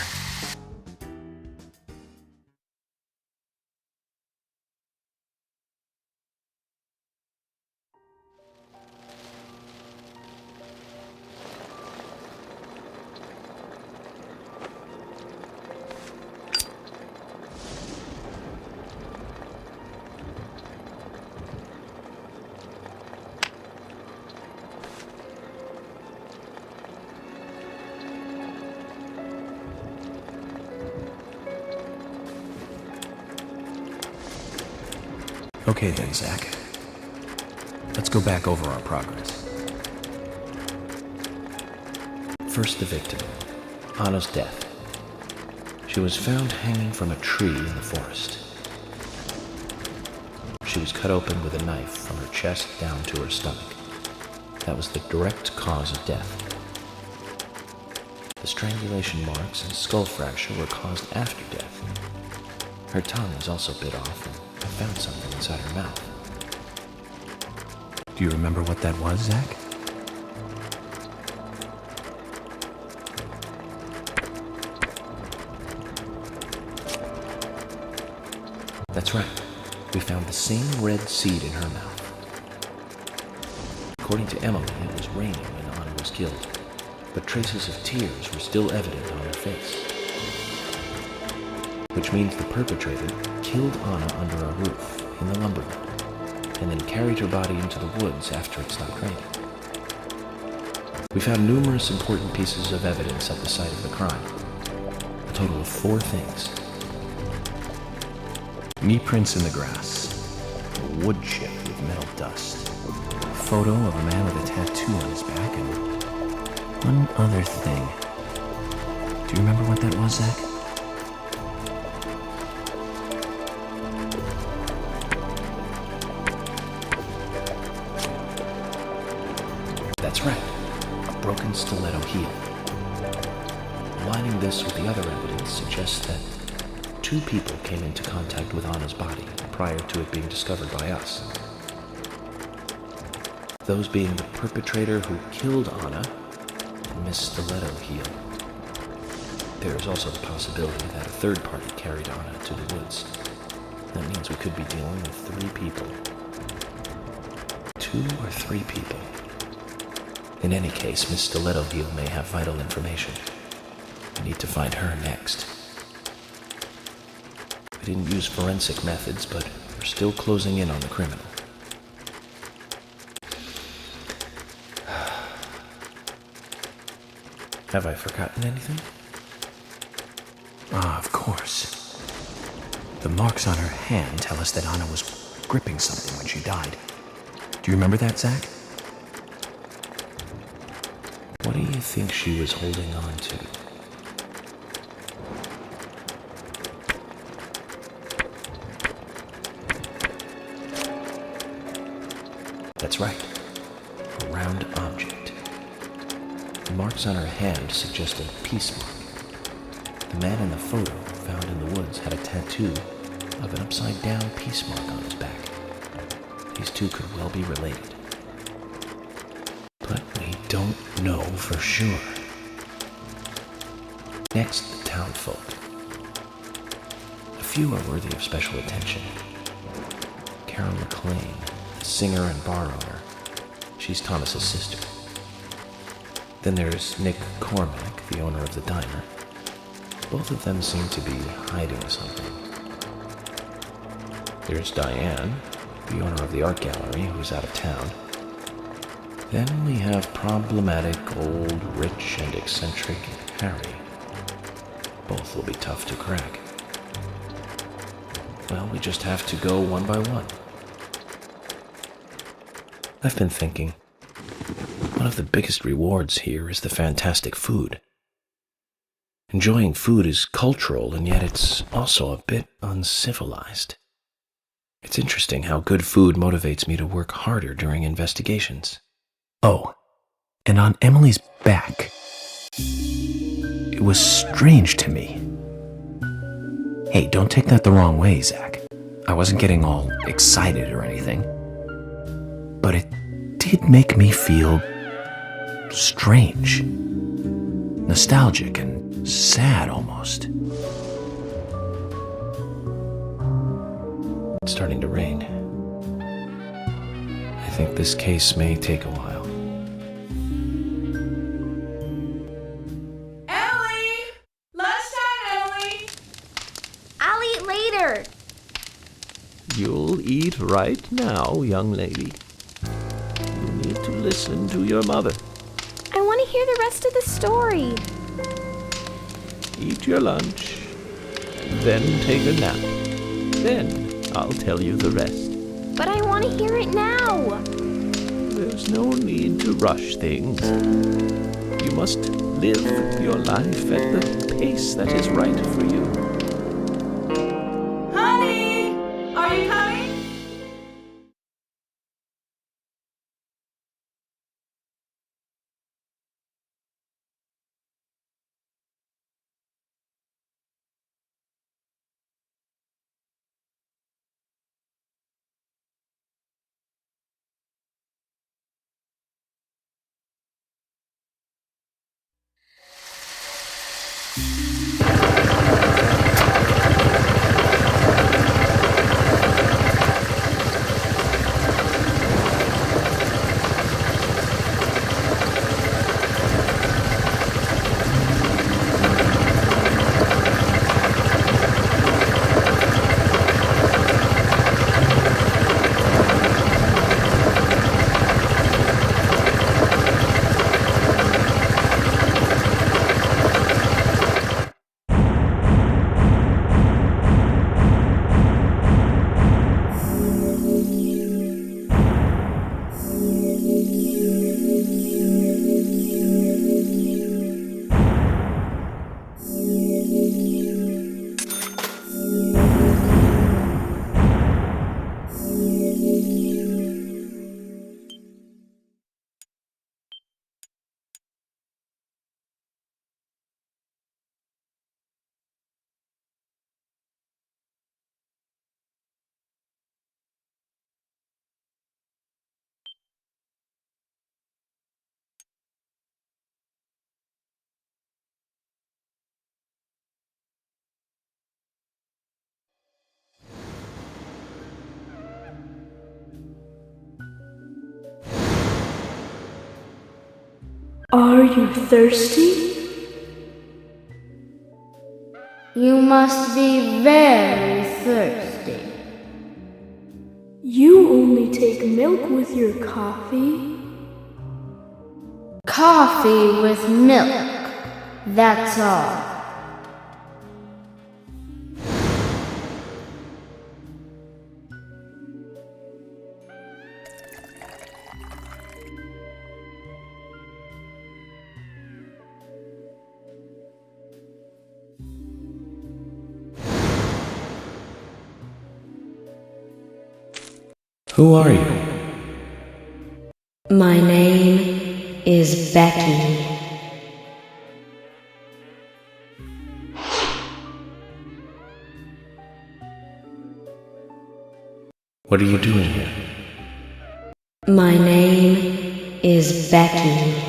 Okay then, Zach. Let's go back over our progress. First, the victim, Anna's death. She was found hanging from a tree in the forest. She was cut open with a knife from her chest down to her stomach. That was the direct cause of death. The strangulation marks and skull fracture were caused after death. Her tongue was also bit off, and I found something inside her mouth. Do you remember what that was, Zach? That's right. We found the same red seed in her mouth. According to Emily, it was raining when Anna was killed, but traces of tears were still evident on her face. Which means the perpetrator killed Anna under a roof in the lumber mill, and then carried her body into the woods after it stopped raining. We found numerous important pieces of evidence at the site of the crime. A total of 4 things. Knee prints in the grass, a wood chip with metal dust, a photo of a man with a tattoo on his back, and one other thing. Do you remember what that was, Zach? That's right, a broken stiletto heel. Aligning this with the other evidence suggests that 2 people came into contact with Anna's body prior to it being discovered by us. Those being the perpetrator who killed Anna and Miss Stiletto Heel. There is also the possibility that a third party carried Anna to the woods. That means we could be dealing with 3 people. 2 or 3 people. In any case, Miss Stiletto Heel may have vital information. We need to find her next. We didn't use forensic methods, but we're still closing in on the criminal. Have I forgotten anything? Ah, of course. The marks on her hand tell us that Anna was gripping something when she died. Do you remember that, Zach? What do you think she was holding on to? That's right. A round object. The marks on her hand suggest a peace mark. The man in the photo found in the woods had a tattoo of an upside-down peace mark on his back. These 2 could well be related. But we don't know for sure. Next, the townfolk. A few are worthy of special attention. Carol McLean, the singer and bar owner. She's Thomas's sister. Then there's Nick Cormack, the owner of the diner. Both of them seem to be hiding something. There's Diane, the owner of the art gallery, who's out of town. Then we have problematic, old, rich, and eccentric Harry. Both will be tough to crack. Well, we just have to go one by one. I've been thinking, one of the biggest rewards here is the fantastic food. Enjoying food is cultural, and yet it's also a bit uncivilized. It's interesting how good food motivates me to work harder during investigations. Oh, and on Emily's back, it was strange to me. Hey, don't take that the wrong way, Zach. I wasn't getting all excited or anything. But it did make me feel strange. Nostalgic and sad almost. It's starting to rain. I think this case may take a while. Ellie! Lunchtime, Ellie! I'll eat later. You'll eat right now, young lady. You need to listen to your mother. I want to hear the rest of the story. Eat your lunch, then take a nap. Then I'll tell you the rest. But I want to hear it now. There's no need to rush things. You must live your life at the pace that is right for you. Honey, are you coming? Are you thirsty? You must be very thirsty. You only take milk with your coffee? Coffee with milk, that's all. Who are you? My name is Becky. What are you doing here? My name is Becky.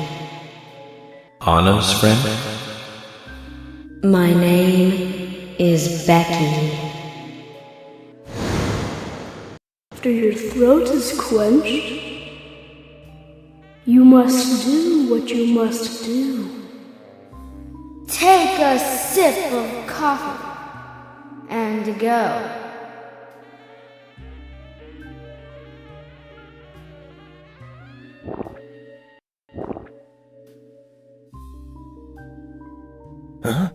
Anna's friend? My name is Becky. After your throat is quenched, you must do what you must do. Take a sip of coffee and go. Huh?